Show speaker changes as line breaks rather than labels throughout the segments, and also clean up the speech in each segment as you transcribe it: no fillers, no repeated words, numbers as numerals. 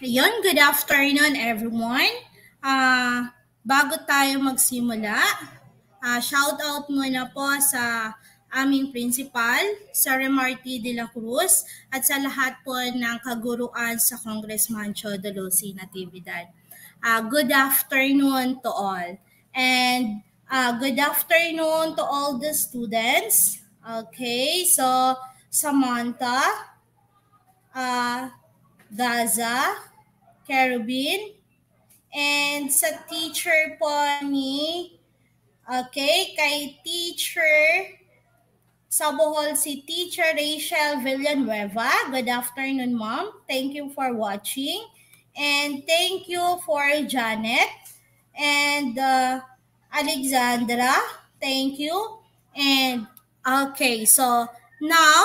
Ayun, good afternoon everyone. Bago tayo magsimula, shout out muna po sa aming principal, Sir Marty de la Cruz, at sa lahat po ng kaguruan sa Congressman Chodolosi Natividad. Good afternoon to all. And good afternoon to all the students. Okay, so Samantha, Gaza, Caribbean, and sa teacher po ni, kay teacher sa Bohol si Teacher Rachel Villanueva. Good afternoon, Ma'am. Thank you for watching. And thank you for Janet and Alexandra. Thank you. And okay, so now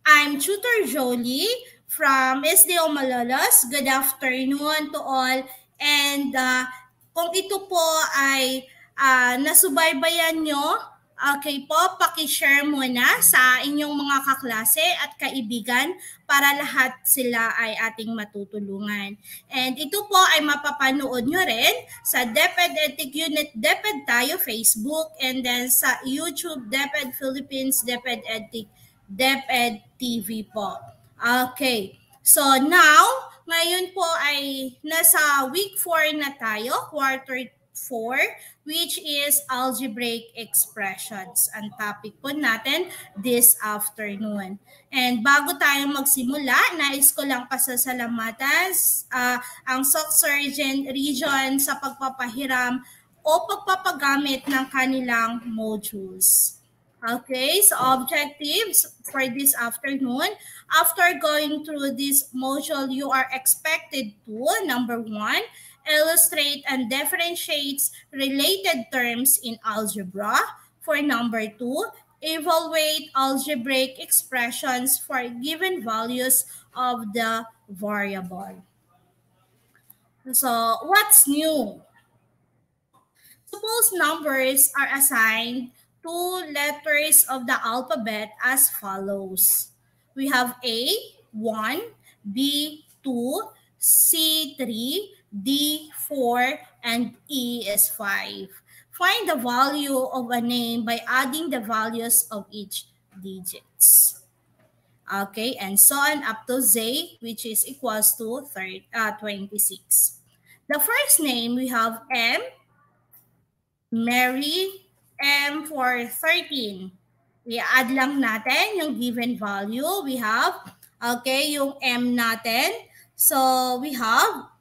I'm Tutor Jolie from SDO Malolos. Good afternoon to all. And kung ito po ay nasubaybayan nyo, okay po, pakishare muna sa inyong mga kaklase at kaibigan para lahat sila ay ating matutulungan. And ito po ay mapapanood nyo rin sa DepEd Ethic Unit DepEd Tayo Facebook, and then sa YouTube DepEd Philippines DepEd Ethic DepEd TV po. Okay. So now, ngayon po ay nasa week 4 na tayo, quarter 4, which is algebraic expressions. Ang topic po natin this afternoon. And bago tayo magsimula, nais ko lang pasasalamatan ang SOC Surgeon Region sa pagpapahiram o pagpapagamit ng kanilang modules. Okay, so objectives for this afternoon. After going through this module, you are expected to, number 1, illustrate and differentiate related terms in algebra. For number 2, evaluate algebraic expressions for given values of the variable. So, what's new? Suppose numbers are assigned 2 letters of the alphabet as follows. We have A, 1, B, 2, C, 3, D, 4, and E is 5. Find the value of a name by adding the values of each digits. Okay, and so on up to Z, which is equals to 26. The first name, we have M, Mary, M for 13. I-add lang natin yung given value. We have, okay, yung M natin. So, we have,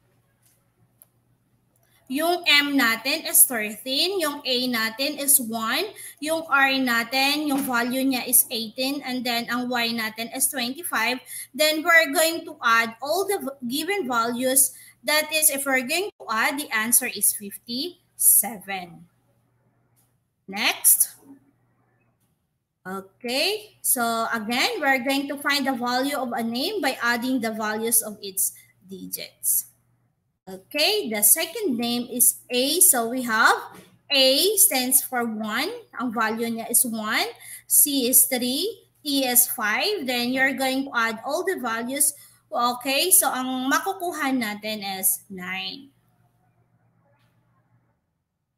yung M natin is 13. Yung A natin is 1. Yung R natin, yung value niya is 18. And then, ang Y natin is 25. Then, we're going to add all the given values. That is, if we're going to add, the answer is 57. Next. Okay, so again, we're going to find the value of a name by adding the values of its digits. Okay, the second name is A. So we have A stands for 1. Ang value niya is 1. C is 3. E is 5. Then you're going to add all the values. Okay, so ang makukuha natin is 9.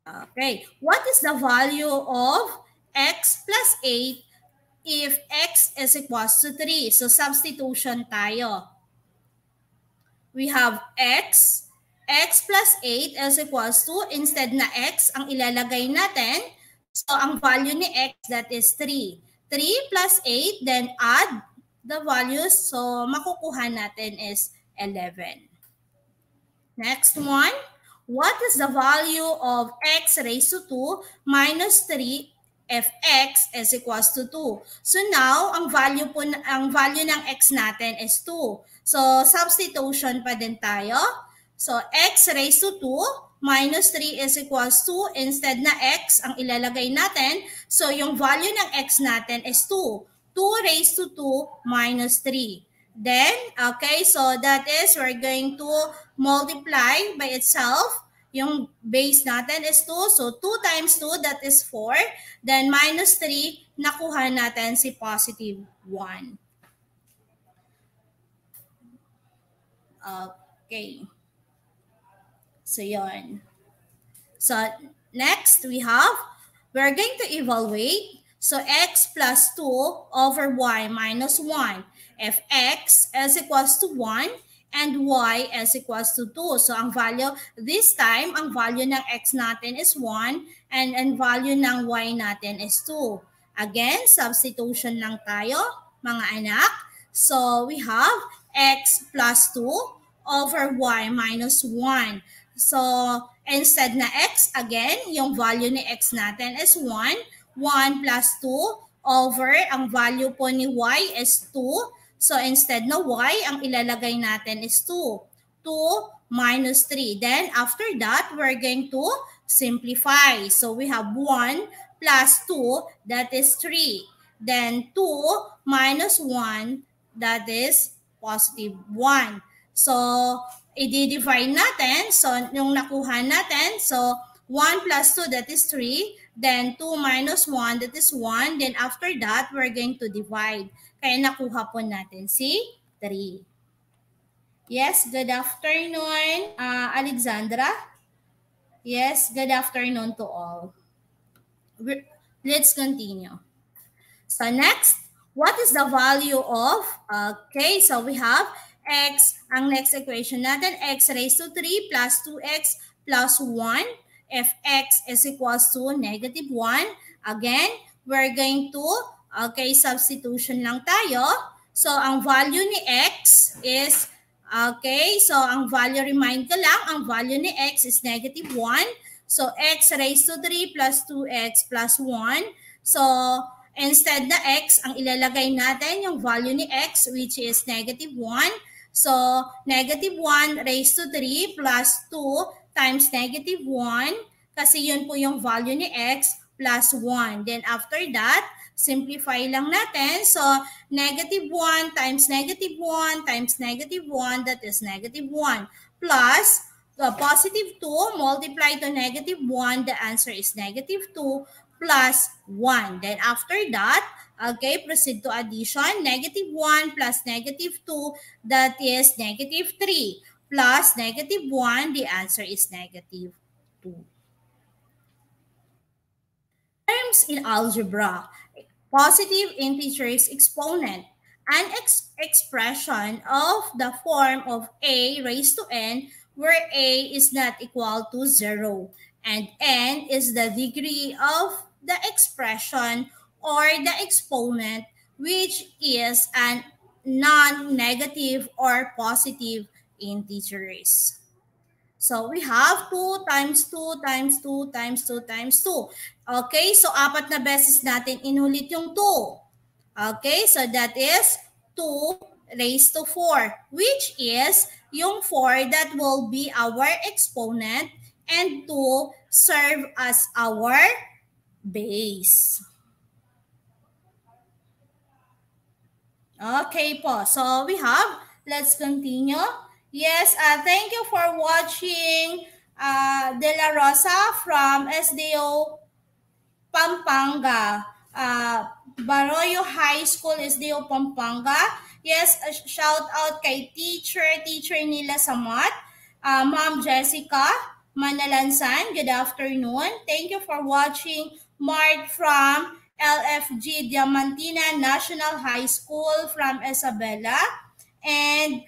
Okay, what is the value of x plus 8 if x is equals to 3? So substitution tayo. We have x plus 8 is equals to, instead na x ang ilalagay natin, so ang value ni x, that is 3. 3 plus 8, then add the values, so makukuha natin is 11. Next one. What is the value of x raised to 2 minus 3 if x is equals to 2? So now, ang value ng x natin is 2. So substitution pa din tayo. So x raised to 2 minus 3 is equals to, instead na x ang ilalagay natin, so yung value ng x natin is 2. 2 raised to 2 minus 3. Then, okay, so that is, we're going to multiply by itself. Yung base natin is 2. So, 2 times 2, that is 4. Then, minus 3, nakuha natin si positive 1. Okay. So, yun. So, next we have, we're going to evaluate. So, x plus 2 over y minus 1. If x is equals to 1 and y is equals to 2. So, ang value, this time, ang value ng x natin is 1 and value ng y natin is 2. Again, substitution lang tayo, mga anak. So, we have x plus 2 over y minus 1. So, instead na x, again, yung value ni x natin is 1. 1 plus 2 over, ang value po ni y is 2. So, instead na y, ang ilalagay natin is 2. 2 minus 3. Then, after that, we're going to simplify. So, we have 1 plus 2, that is 3. Then, 2 minus 1, that is positive 1. So, i-divide natin. So, yung nakuha natin, so 1 plus 2, that is 3. Then 2 minus 1, that is 1. Then after that, we're going to divide. Kaya nakuha po natin si 3. Yes, good afternoon, Alexandra. Yes, good afternoon to all. Let's continue. So next, what is the value of, okay, so we have x, ang next equation natin, x raised to 3 plus 2x plus 1. If x is equals to negative 1, again, we're going to, okay, substitution lang tayo. So, ang value ni x is, okay, so ang value, remind ko lang, ang value ni x is negative 1. So, x raised to 3 plus 2x plus 1. So, instead na x, ang ilalagay natin yung value ni x, which is negative 1. So, negative 1 raised to 3 plus 2 times negative 1. Kasi yun po yung value ni x plus 1. Then after that, simplify lang natin. So, negative 1 times negative 1 times negative 1, that is negative 1. Plus, positive 2 multiply to negative 1, the answer is negative 2 plus 1. Then after that, okay, proceed to addition. Negative 1 plus negative 2, that is negative 3. Plus negative 1, the answer is negative 2. Terms in algebra. Positive integers exponent. An expression of the form of a raised to n where a is not equal to 0 and n is the degree of the expression or the exponent, which is a non-negative or positive integers. So, we have 2 times 2 times 2 times 2 times 2. Okay, so 4 na beses natin inulit yung 2. Okay, so that is 2 raised to 4, which is yung 4 that will be our exponent and 2 serve as our base. Okay po, so we have, let's continue. Yes, thank you for watching De La Rosa from SDO Pampanga. Baroyo High School, SDO Pampanga. Yes, shout out kay teacher nila sa math. Ma'am Jessica Manalansan, good afternoon. Thank you for watching. Mark from LFG Diamantina National High School from Isabela. And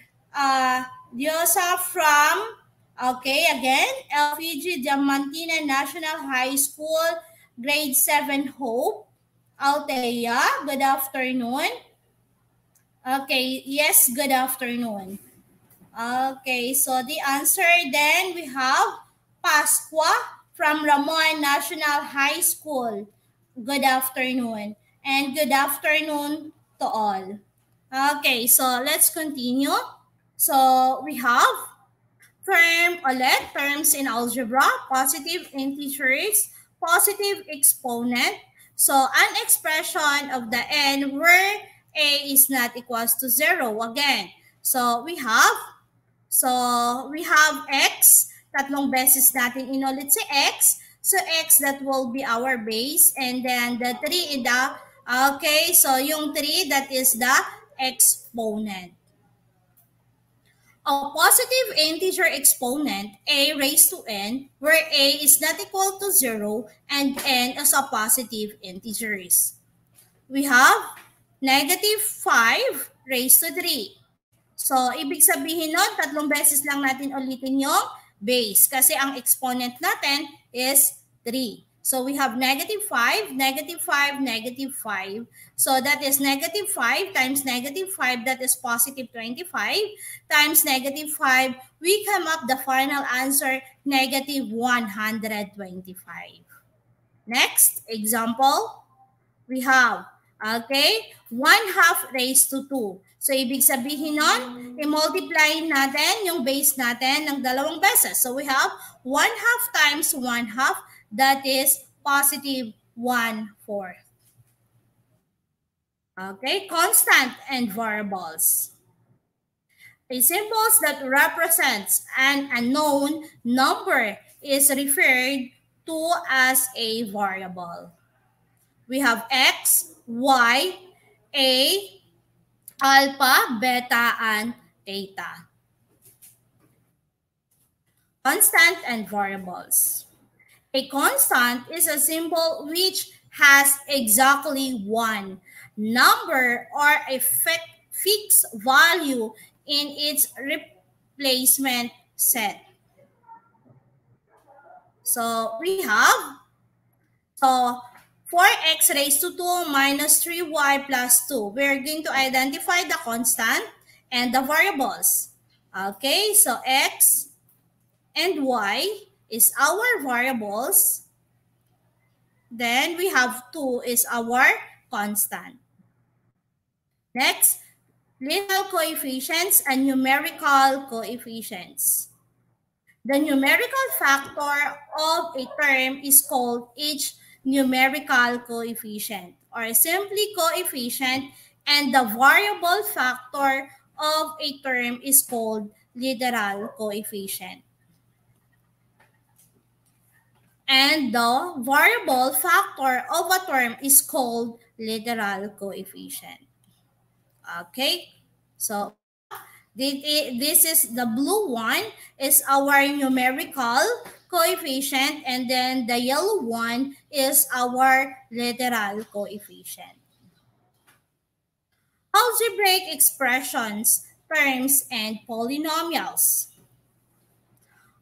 Diosa from, okay, again, LFG Diamantina National High School, grade 7 Hope. Altea, good afternoon. Okay, yes, good afternoon. Okay, so the answer then we have Pasqua from Ramon National High School. Good afternoon. And good afternoon to all. Okay, so let's continue. So we have terms in algebra, positive integers, positive exponent. So an expression of the n where a is not equals to 0 again. So we have x, tatlong beses natin inulit si x. So x that will be our base and then the 3 in the, okay, so yung 3 that is the exponent. a positive integer exponent, a raised to n, where a is not equal to 0 and n is a positive integers. We have negative 5 raised to 3. So, ibig sabihin nun, tatlong beses lang natin ulitin yung base kasi ang exponent natin is 3. So, we have negative 5, negative 5, negative 5. So, that is negative 5 times negative 5, that is positive 25, times negative 5, we come up the final answer, negative 125. Next example, we have, okay, 1/2 raised to 2. So, ibig sabihin nun, i-multiply natin yung base natin ng dalawang beses. So, we have 1/2 times 1/2, that is positive 1/4. Okay, constant and variables. A symbols that represents an unknown number is referred to as a variable. We have X, Y, A, alpha, beta, and theta. Constant and variables. A constant is a symbol which has exactly one number or a fixed value in its replacement set. So we have, 4x raised to 2 minus 3y plus 2. We're going to identify the constant and the variables. Okay, so x and y is our variables. Then we have 2 is our constant. Next, little coefficients and numerical coefficients. The numerical factor of a term is called each numerical coefficient, or simply coefficient, and the variable factor of a term is called literal coefficient. And the variable factor of a term is called literal coefficient. Okay, so this is the blue one is our numerical coefficient, and then the yellow one is our literal coefficient. Algebraic expressions, terms, and polynomials.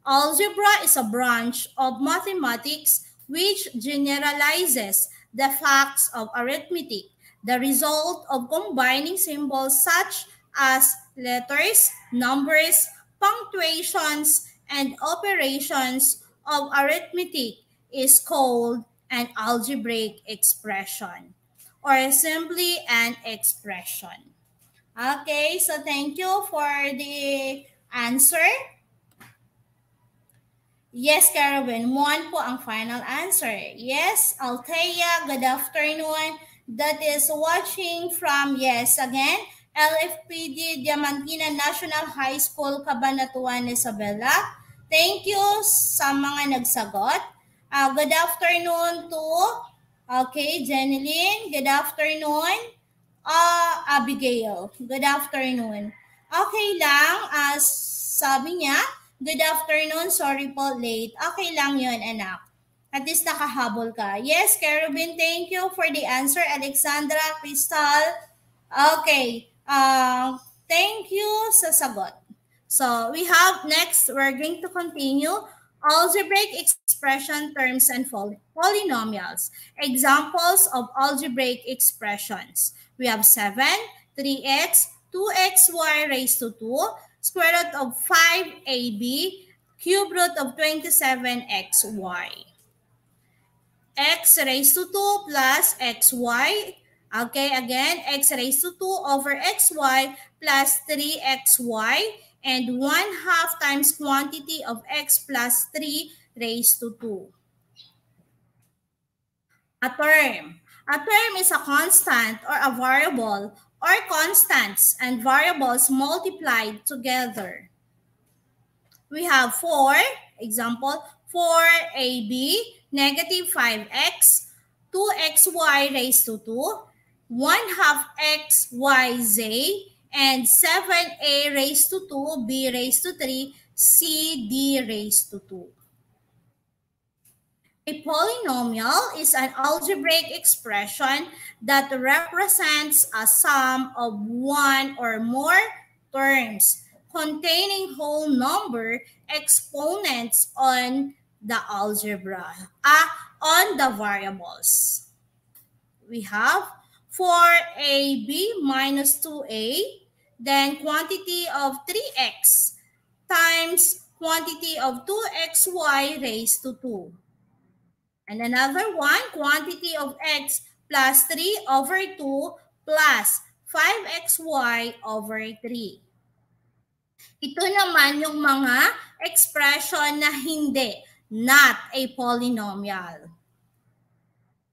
Algebra is a branch of mathematics which generalizes the facts of arithmetic, the result of combining symbols such as letters, numbers, punctuations, and operations of arithmetic is called an algebraic expression, or simply an expression. Okay, so thank you for the answer. Yes, Carolyn, 1 po ang final answer. Yes, Althea, good afternoon. That is watching from, yes, again, LFPD Diamantina National High School, Cabanatuan, Isabela. Thank you sa mga nagsagot. Good afternoon to, okay, Jeneline. Good afternoon. Abigail. Good afternoon. Okay lang, sabi niya, good afternoon, sorry po late. Okay lang yun, anak. At least nakahabol ka. Yes, Carobin, thank you for the answer. Alexandra, Crystal. Okay. Thank you sa sagot. So, we have next, we're going to continue algebraic expression, terms, and polynomials. Examples of algebraic expressions. We have 7, 3x, 2xy raised to 2, square root of 5ab, cube root of 27xy. X raised to 2 plus xy. Okay, again, x raised to 2 over xy plus 3xy, and 1/2 times quantity of x plus 3 raised to 2. A term. A term is a constant or a variable or constants and variables multiplied together. We have 4, example, 4ab, negative 5x, 2xy raised to 2, 1/2 xyz, and 7a raised to 2, b raised to 3, c, d raised to 2. A polynomial is an algebraic expression that represents a sum of one or more terms containing whole number exponents on the algebra, on the variables. We have 4ab minus 2a, then quantity of 3x times quantity of 2xy raised to 2. And another one, quantity of x plus 3 over 2 plus 5xy over 3. Ito naman yung mga expression na hindi, not a polynomial.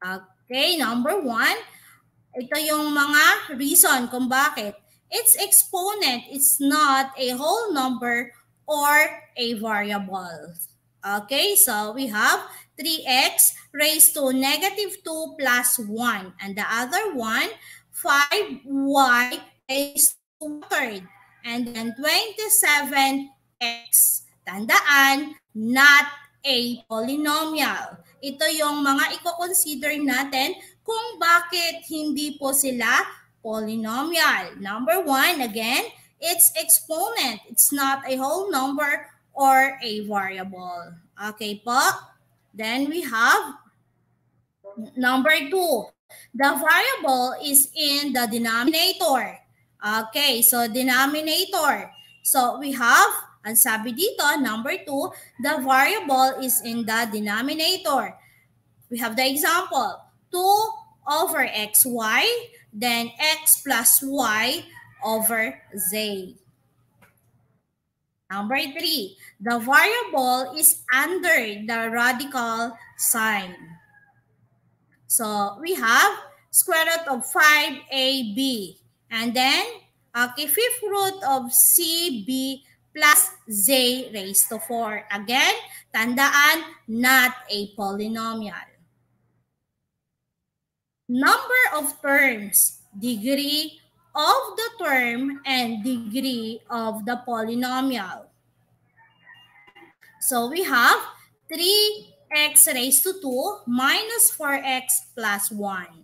Okay, number 1, ito yung mga reason kung bakit. Its exponent is not a whole number or a variable. Okay, so we have 3x raised to negative 2 plus 1. And the other one, 5y raised to 1/3. And then 27x. Tandaan, not a polynomial. Ito yung mga i-consider natin kung bakit hindi po sila polynomial. Number 1, again, its exponent. It's not a whole number or a variable. Okay po? Then we have number 2. The variable is in the denominator. Okay, so denominator. So we have, ang sabi dito, number 2, the variable is in the denominator. We have the example, 2 over xy, then x plus y over z. Number 3, the variable is under the radical sign. So we have square root of 5ab. And then, okay, fifth root of cb plus z raised to 4. Again, tandaan, not a polynomial. Number of terms, degree of the term, and degree of the polynomial. So we have 3x raised to 2 minus 4x plus 1.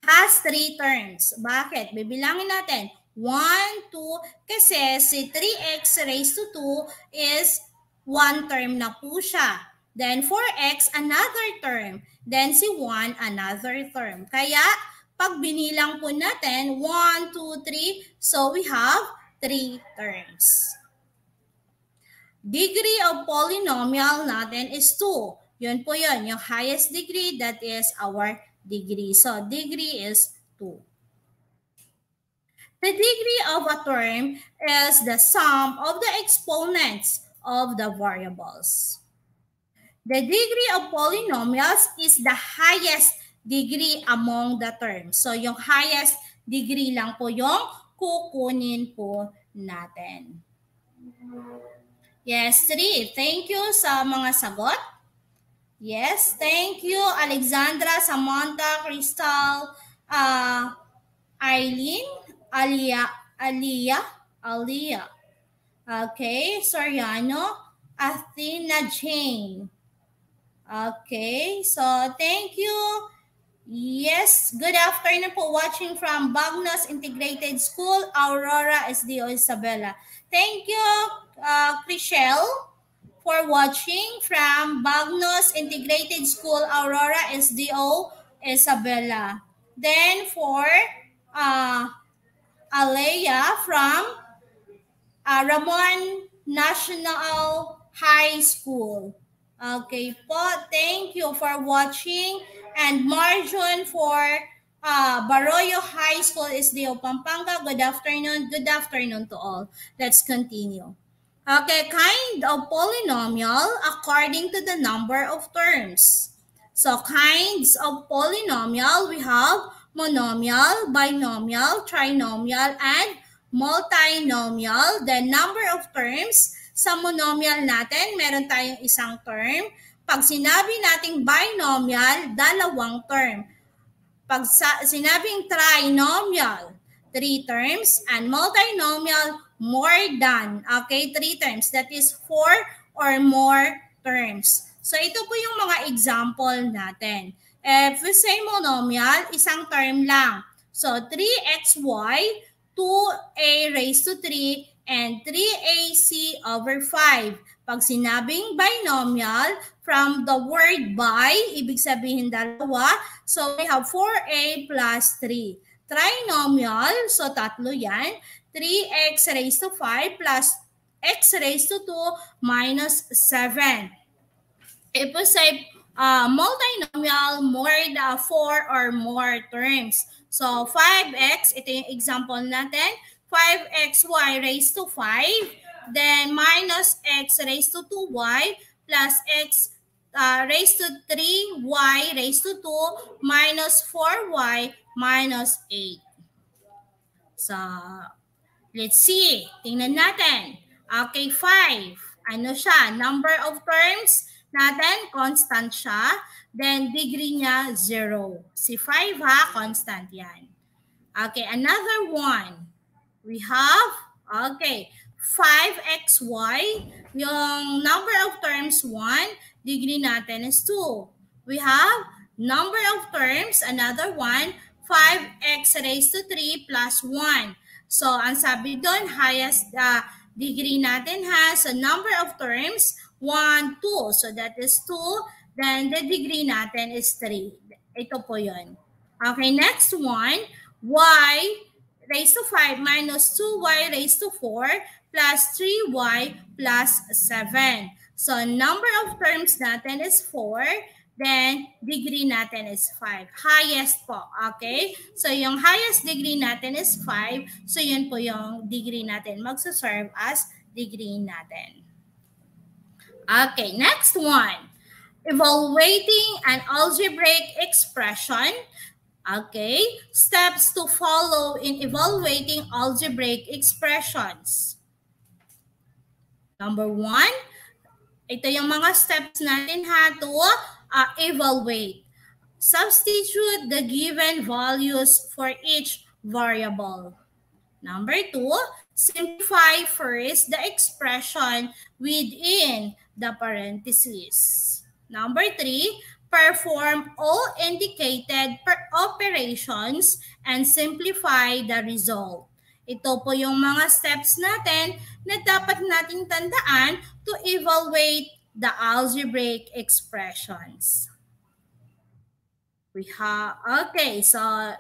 Has 3 terms. Bakit? Bibilangin natin. 1, 2, kasi si 3x raised to 2 is 1 term na po siya. Then 4x, another term. Then si 1, another term. Kaya, pag binilang po natin, 1, 2, 3, so we have 3 terms. Degree of polynomial natin is 2. Yun po yun, yung highest degree, that is our degree. So, degree is 2. The degree of a term is the sum of the exponents of the variables. The degree of polynomials is the highest degree among the terms. So, yung highest degree lang po yung kukunin po natin. Yes, 3. Thank you sa mga sagot. Yes, thank you, Alexandra, Samantha, Crystal, Eileen, Aliyah. Okay, Soriano, Athena Jane. Okay, so thank you. Yes, good afternoon po, watching from Bagnos Integrated School, Aurora, SDO Isabela. Thank you, Chriselle, for watching from Bagnos Integrated School, Aurora, SDO Isabela. Then for Alea from Ramon National High School. Okay po, thank you for watching. And Marjon for Baroyo High School, SDO Pampanga. Good afternoon to all. Let's continue. Okay, kind of polynomial according to the number of terms. So kinds of polynomial, we have monomial, binomial, trinomial, and multinomial. The number of terms, sa monomial natin, meron tayong isang term. Pag sinabi nating binomial, dalawang term. Pag sinabing trinomial, 3 terms, and multinomial more than, okay, 3 terms, that is 4 or more terms. So ito po yung mga example natin. If we say monomial, isang term lang. So 3xy, 2a raised to 3, and 3ac over 5. Pag sinabing binomial, from the word bi, ibig sabihin dalawa, so we have 4a plus 3. Trinomial, so tatlo yan, 3x raised to 5 plus x raised to 2 minus 7. If we say multinomial, more than 4 or more terms. So 5x, ito yung example natin, 5xy raised to 5, then minus x raised to 2y plus x raised to 3y raised to 2 minus 4y minus 8. So, let's see. Tingnan natin. Okay, 5. Ano siya? Number of terms natin, constant siya. Then, degree niya, 0. Si 5 ha, constant yan. Okay, another one. We have, okay, 5xy. Yung number of terms, 1. Degree natin is 2. We have number of terms, another one, 5x raised to 3 plus 1. So, ang sabi doon, highest degree natin has a number of terms, 1, 2. So, that is 2. Then, the degree natin is 3. Ito po yun. Okay, next one, y raised to 5 minus 2y raised to 4 plus 3y plus 7. So, number of terms natin is 4. Then, degree natin is 5. Highest po, okay? So, yung highest degree natin is 5. So, yun po yung degree natin. Magsaserve as degree natin. Okay, next one. Evaluating an algebraic expression. Okay, steps to follow in evaluating algebraic expressions. Number 1, ito yung mga steps natin ha to evaluate. Substitute the given values for each variable. Number 2, simplify first the expression within the parentheses. Number 3, perform all indicated operations and simplify the result. Ito po yung mga steps natin na dapat nating tandaan to evaluate the algebraic expressions. We have, okay, so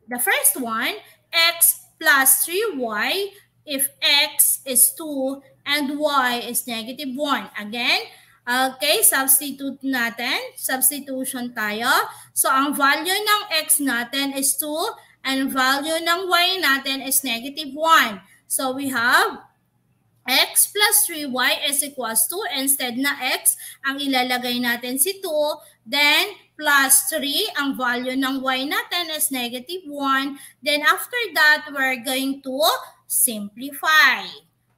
the first one, x plus 3y if x is 2 and y is negative 1. Again, okay, substitute natin. Substitution tayo. So, ang value ng x natin is 2 and value ng y natin is negative 1. So, we have x plus 3y is equals to, instead na x, ang ilalagay natin si 2, then plus 3, ang value ng y natin is negative 1. Then after that, we're going to simplify.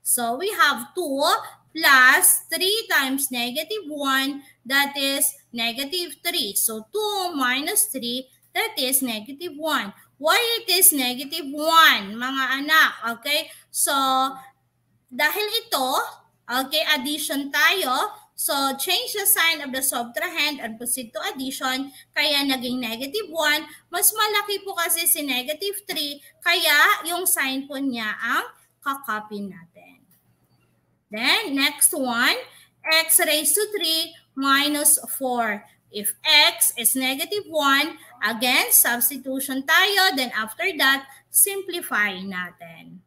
So we have 2 plus 3 times negative 1, that is negative 3. So 2 minus 3, that is negative 1. Why it is negative 1, mga anak? Okay, so dahil ito, okay, addition tayo, so change the sign of the subtrahend and proceed to addition, kaya naging negative 1. Mas malaki po kasi si negative 3, kaya yung sign po niya ang kakopy natin. Then, next one, x raised to 3 minus 4. If x is negative 1, again, substitution tayo, then after that, simplify natin.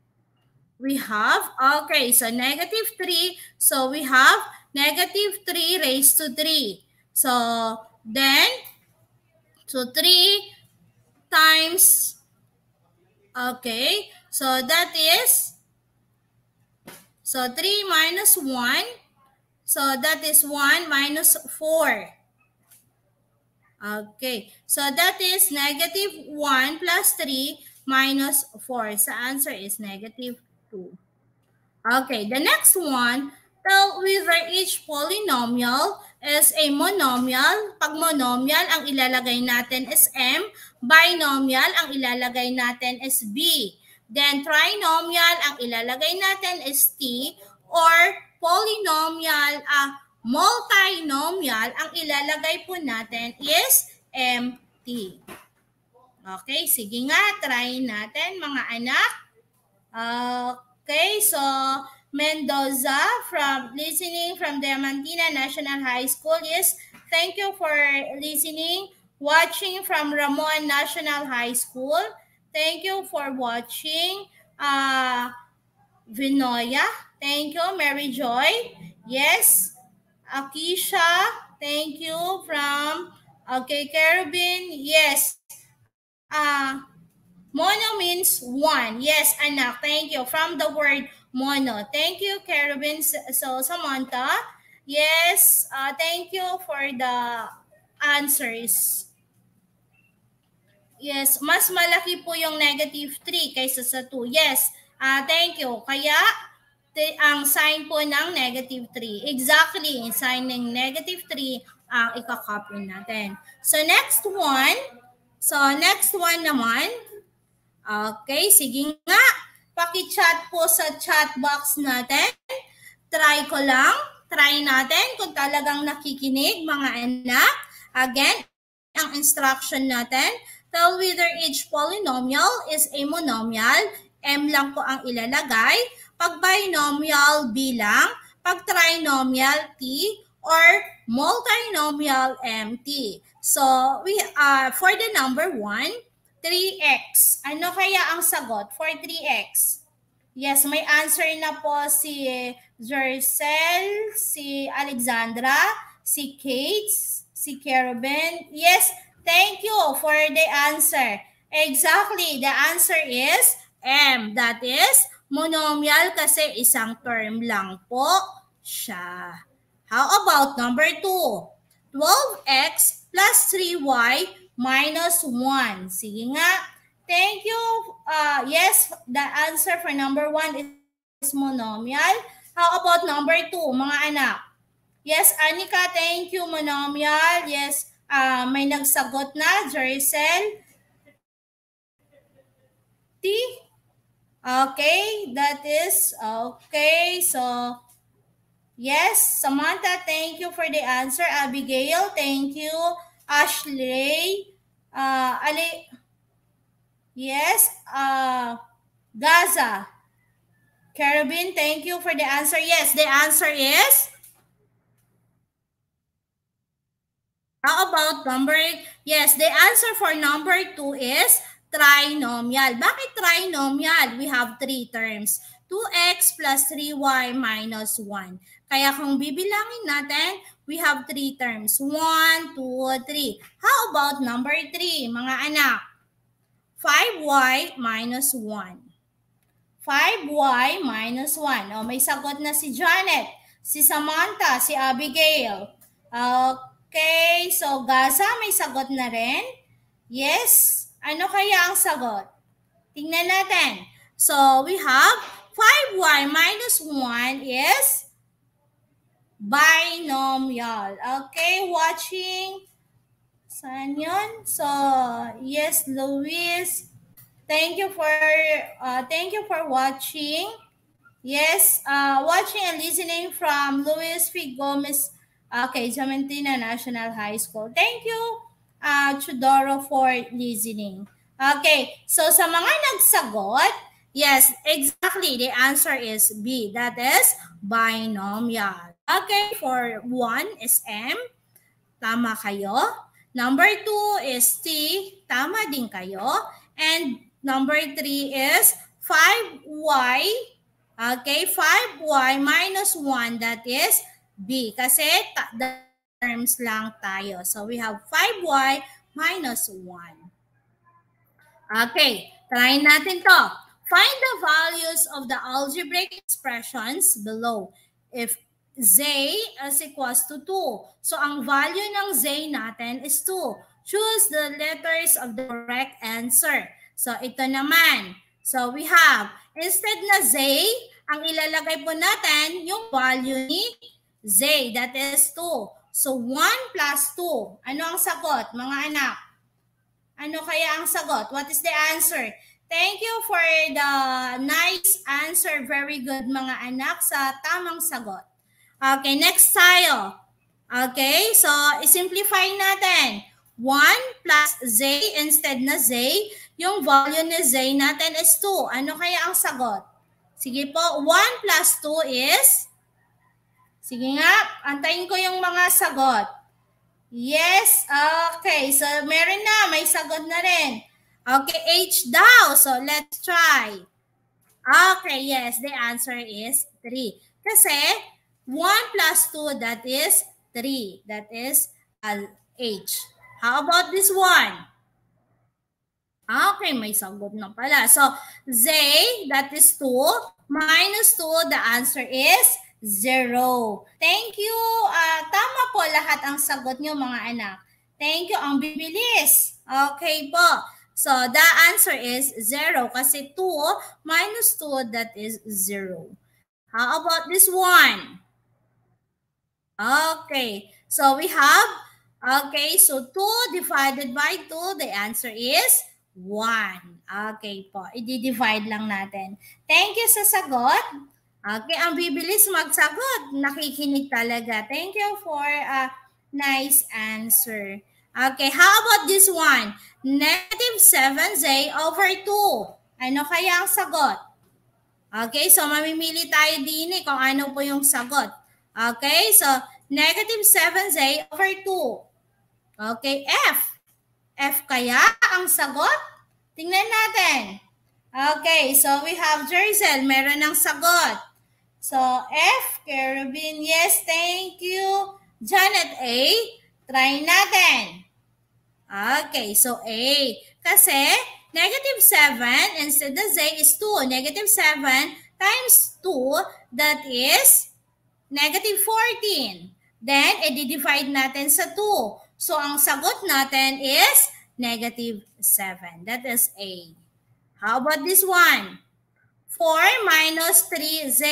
We have, okay, so negative 3. So we have negative 3 raised to 3. So then, so 3 times, okay, so that is, so 3 minus 1. So that is 1 minus 4. Okay, so that is negative 1 plus 3 minus 4. So answer is negative 2. Okay, the next one, Tell whether each polynomial is a monomial. Pag monomial, ang ilalagay natin is M. Binomial, ang ilalagay natin is B. Then trinomial, ang ilalagay natin is T. Or polynomial, multinomial, ang ilalagay po natin is MT. Okay, sige nga, try natin mga anak. Okay, so Mendoza from listening from Diamantina National High School. Yes, thank you for listening. Watching from Ramon National High School. Thank you for watching. Vinoya, thank you. Mary Joy, yes. Akisha, thank you from, okay, Caribbean, yes. Mono means one. Yes, anak. Thank you. From the word mono. Thank you, Caribbean. So, Samantha. Yes, thank you for the answers. Yes, mas malaki po yung negative 3 kaysa sa 2. Yes, thank you. Kaya, ang sign po ng negative 3. Exactly, sign ng negative 3 ang ikakopy natin. So, next one naman. Okay, sige nga. Paki-chat po sa chat box natin. Try ko lang. Try natin kung talagang nakikinig, mga anak. Again, ang instruction natin. Tell whether each polynomial is a monomial. M lang po ang ilalagay. Pag binomial, B lang. Pag trinomial, T. Or multinomial, MT. So, for the number 1, 3x. Ano kaya ang sagot for 3x? Yes, may answer na po si Jercel, si Alexandra, si Kate, si Carabin. Yes, thank you for the answer. Exactly, the answer is M. That is monomial kasi isang term lang po siya. How about number 2? 12x plus 3y minus 1. Sige nga. Thank you. Yes, the answer for number 1 is monomial. How about number 2, mga anak? Yes, Anika, thank you, monomial. Yes, may nagsagot na, Jercel. T? Okay, that is, okay, so, yes, Samantha, thank you for the answer. Abigail, thank you. Ashley, yes, Gaza. Carabin, thank you for the answer. Yes, the answer is? How about number? Yes, the answer for number 2 is trinomial. Bakit trinomial? We have 3 terms. 2x plus 3y minus 1. Kaya kung bibilangin natin, we have 3 terms. 1, 2, 3. How about number 3, mga anak? 5y minus 1. 5y minus 1. O, may sagot na si Janet, si Samantha, si Abigail. Okay, so Gaza, may sagot na rin. Yes. Ano kaya ang sagot? Tingnan natin. So, we have 5y minus 1 is binomial. Okay, watching. Saan yun? So, yes, Luis. Thank you for watching. Yes, watching and listening from Luis P. Gomez, okay, Diamantina National High School. Thank you, Chudoro, for listening. Okay, so sa mga nagsagot, yes, exactly, the answer is B. That is binomial. Okay, for 1 is M. Tama kayo. Number 2 is T. Tama din kayo. And number 3 is 5y. Okay, 5y minus 1, that is B. Kasi terms lang tayo. So, we have 5y minus 1. Okay, try natin to. Find the values of the algebraic expressions below. If z is equals to 2. So, ang value ng z natin is 2. Choose the letters of the correct answer. So, ito naman. So, we have, instead na z, ang ilalagay po natin yung value ni Z, that is 2. So, 1 plus 2. Ano ang sagot, mga anak? Ano kaya ang sagot? What is the answer? Thank you for the nice answer. Very good, mga anak, sa tamang sagot. Okay, next tayo. Okay, so i-simplify natin. 1 plus Z instead na Z, yung value ni Z natin is 2. Ano kaya ang sagot? Sige po, 1 plus 2 is? Sige nga, antayin ko yung mga sagot. Yes, okay. So meron na, may sagot na rin. Okay, H daw. So let's try. Okay, yes, the answer is 3. Kasi 1 plus 2, that is 3. That is H. How about this one? Okay, may sagot na pala. So, Z, that is 2. Minus 2, the answer is 0. Thank you. Tama po lahat ang sagot nyo, mga anak. Thank you. Ang bibilis. Okay po. So, the answer is 0 kasi 2 minus 2, that is 0. How about this one? Okay. So, we have, okay, so 2 divided by 2, the answer is 1. Okay po. I-divide lang natin. Thank you sa sagot. Okay, ang bibilis magsagot. Nakikinig talaga. Thank you for a nice answer. Okay, how about this one? Negative 7Z over 2. Ano kaya ang sagot? Okay, so mamimili tayo din kung ano po yung sagot. Okay, so negative 7Z over 2. Okay, F. F kaya ang sagot? Tingnan natin. Okay, so we have Jerzel. Meron ng sagot. So, F, Carabin, yes, thank you. Janet, A, try natin. Okay, so A. Kasi, negative 7 instead of Z is 2. Negative 7 times 2, that is negative 14. Then, i-divide natin sa 2. So, ang sagot natin is negative 7. That is A. How about this one? 4 minus 3Z.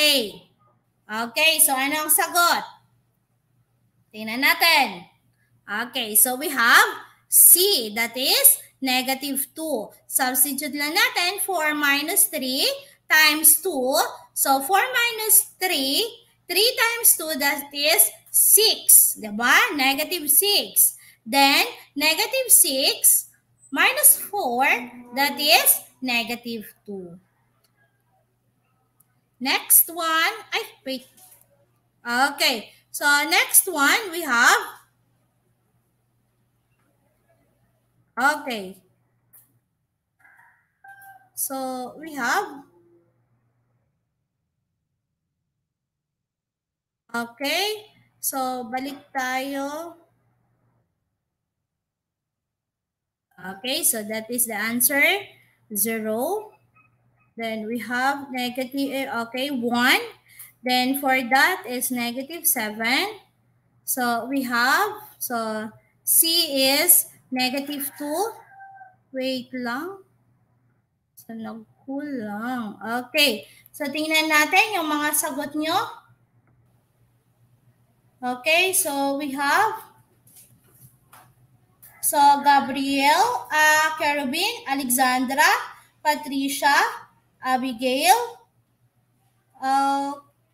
Okay, so ano ang sagot? Tingnan natin. Okay, so we have C, that is negative 2. Substitute lang natin 4 minus 3 times 2. So 4 minus 3, 3 times 2, that is 6. Diba? Negative 6. Then, negative 6 minus 4, that is negative 2. Next one, ay, wait. Okay, so next one we have, okay. So we have, okay, so balik tayo. Okay, so that is the answer, 0. Then we have negative, okay, 1. Then for that is negative 7. So we have, so C is negative 2. Wait lang. So nagkulang. Okay. So tingnan natin yung mga sagot nyo. Okay, so we have, so Gabriel, Carabin, Alexandra, Patricia, Abigail.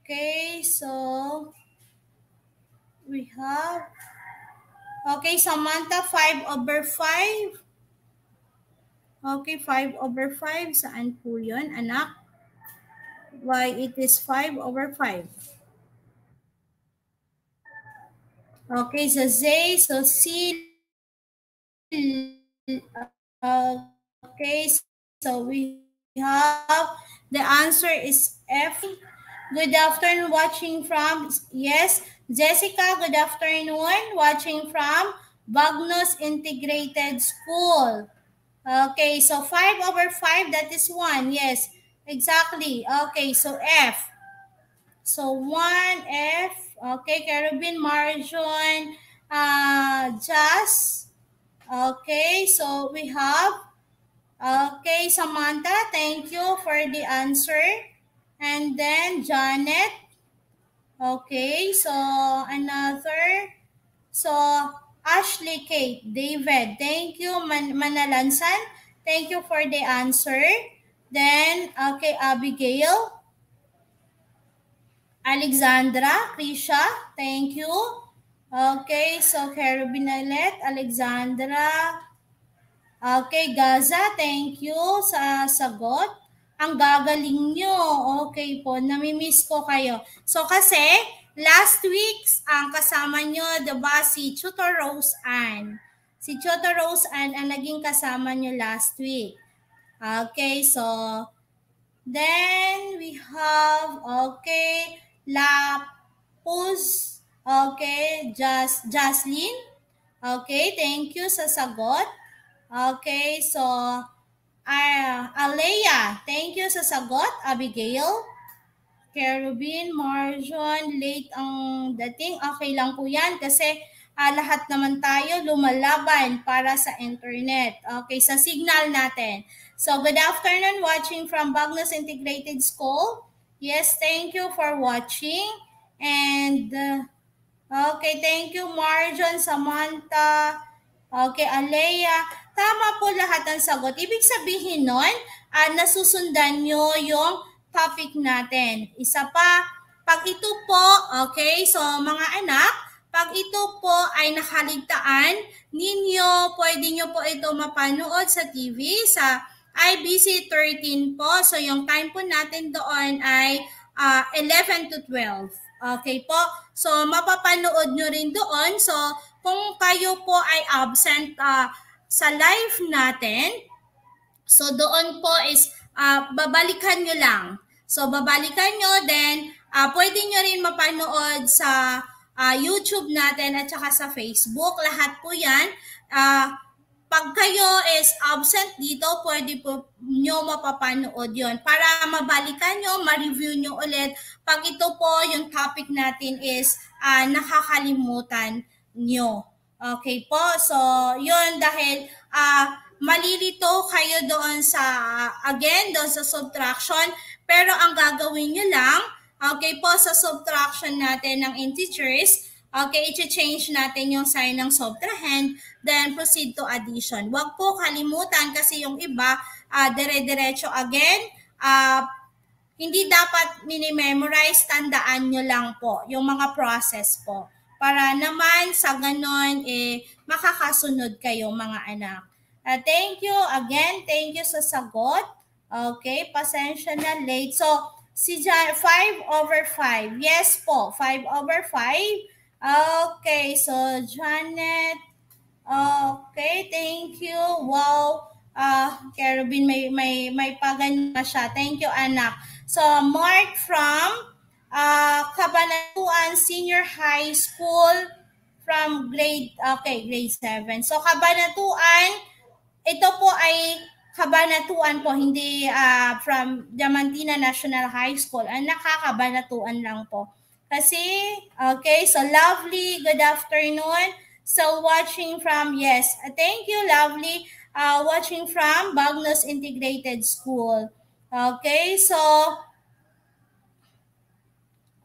Okay, so we have, okay, Samantha, 5 over 5. Okay, 5 over 5. Saan po yun, anak? Why it is 5 over 5? Okay, so Z, so C. Okay, so we have, the answer is F. Good afternoon, watching from, yes, Jessica, good afternoon, watching from Bagnos Integrated School. Okay, so 5 over 5, that is 1. Yes, exactly. Okay, so F. So 1, F. Okay, Carabin, Marjon, Jas. Okay, so we have, okay, Samantha, thank you for the answer. And then Janet. Okay, so another. So Ashley Kate, David, thank you. Manalansan, thank you for the answer. Then, okay, Abigail, Alexandra, Krisha, thank you. Okay, so Carabin ulit, Alexandra. Okay, Gaza, thank you sa sagot. Ang gagaling nyo. Okay po, namimiss ko kayo. So kasi, last week's ang kasama nyo, diba, si Tutor Rose Ann. Si Tutor Rose Ann ang naging kasama nyo last week. Okay, so then we have, okay, Lapus, okay, Jaslyn. Okay, thank you sa sagot. Okay, so Alea, thank you sa sagot. Abigail, Carubin, Marjon, late ang dating. Okay lang po yan kasi lahat naman tayo lumalaban para sa internet. Okay, sa signal natin. So, good afternoon watching from Bagnos Integrated School. Yes, thank you for watching. And, okay, thank you Marjon, Samantha, okay, Alea. Tama po lahat ng sagot. Ibig sabihin nun, nasusundan nyo yung topic natin. Isa pa, pag ito po, okay, so mga anak, pag ito po ay nakaligtaan ninyo, pwede nyo po ito mapanood sa TV, sa IBC 13 po. So yung time po natin doon ay 11 to 12. Okay po? So mapapanood nyo rin doon. So kung kayo po ay absent sa live natin, so doon po is babalikan nyo lang. So babalikan nyo, then pwede nyo rin mapanood sa YouTube natin at saka sa Facebook. Lahat po yan. Pag kayo is absent dito, pwede po nyo mapapanood yon para mabalikan nyo, ma-review nyo ulit. Pag ito po, yung topic natin is nakakalimutan nyo. Okay po, so yun dahil malilito kayo doon sa, again, doon sa subtraction, pero ang gagawin nyo lang, okay po, sa subtraction natin ng integers, okay, i-change natin yung sign ng subtrahend, then proceed to addition. Huwag po kalimutan kasi yung iba, dire-diretso again, hindi dapat mini-memorize, tandaan nyo lang po yung mga process po. Para naman sa ganon, makakasunod kayo mga anak. Thank you again, thank you sa sagot. Okay, pasensya na late. So, si 5/5. Yes po, 5/5. Okay, so Janet. Okay, thank you. Wow. Carabin, may paganyan siya. Thank you, anak. So, Mark from Cabanatuan Senior High School from grade 7. So, Cabanatuan, ito po ay Cabanatuan po, hindi from Diamantina National High School. Ang nakakabanatuan lang po. Kasi, okay, so lovely, good afternoon. So, watching from, yes, thank you, lovely. Watching from Bagnos Integrated School. Okay, so,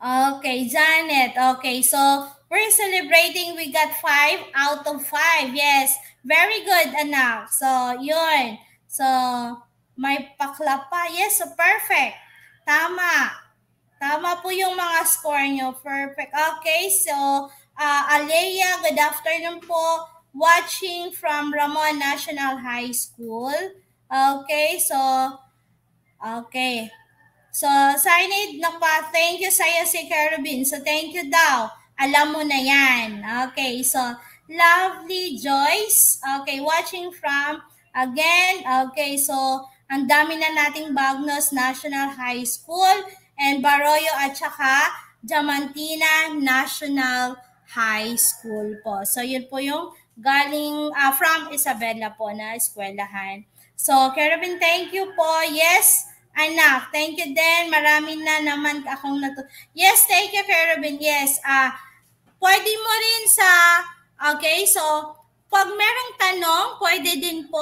okay, Janet. Okay, so, we're celebrating, we got 5 out of 5. Yes, very good, anak. So, yun. So, may pakla pa. Yes, so perfect. Tama. Tama po yung mga score nyo. Perfect. Okay, so, Alea, good afternoon po. Watching from Ramon National High School. Okay, so, okay. So, Sainid, thank you sa'yo si Carabin. So, thank you daw. Alam mo na yan. Okay, so, lovely Joyce. Okay, watching from, again, okay, so, ang dami na nating Bagnos National High School and Baroyo at saka Diamantina National High School po. So, yun po yung galing from Isabela po na eskwelahan. So, Carabin, thank you po. Yes, anak, thank you din. Marami na naman akong Yes, thank you, Carabin. Yes, pwede mo rin sa, okay, so, pag merong tanong, pwede din po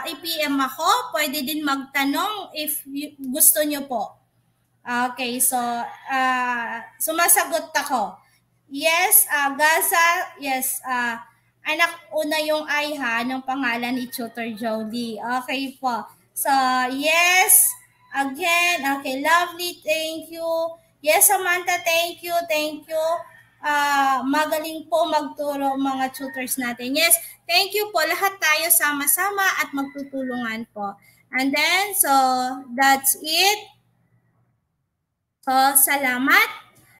i-PM ako. Pwede din magtanong if gusto nyo po. Okay, so sumasagot ako. Yes, Gaza, yes, anak una yung I ha, ng pangalan ni Tutor Jolie. Okay po. So, yes, again, okay, lovely, thank you. Yes, Samantha, thank you, thank you. Magaling po magturo mga tutors natin. Yes, thank you po. Lahat tayo sama-sama at magtutulungan po. And then, so, that's it. So, salamat.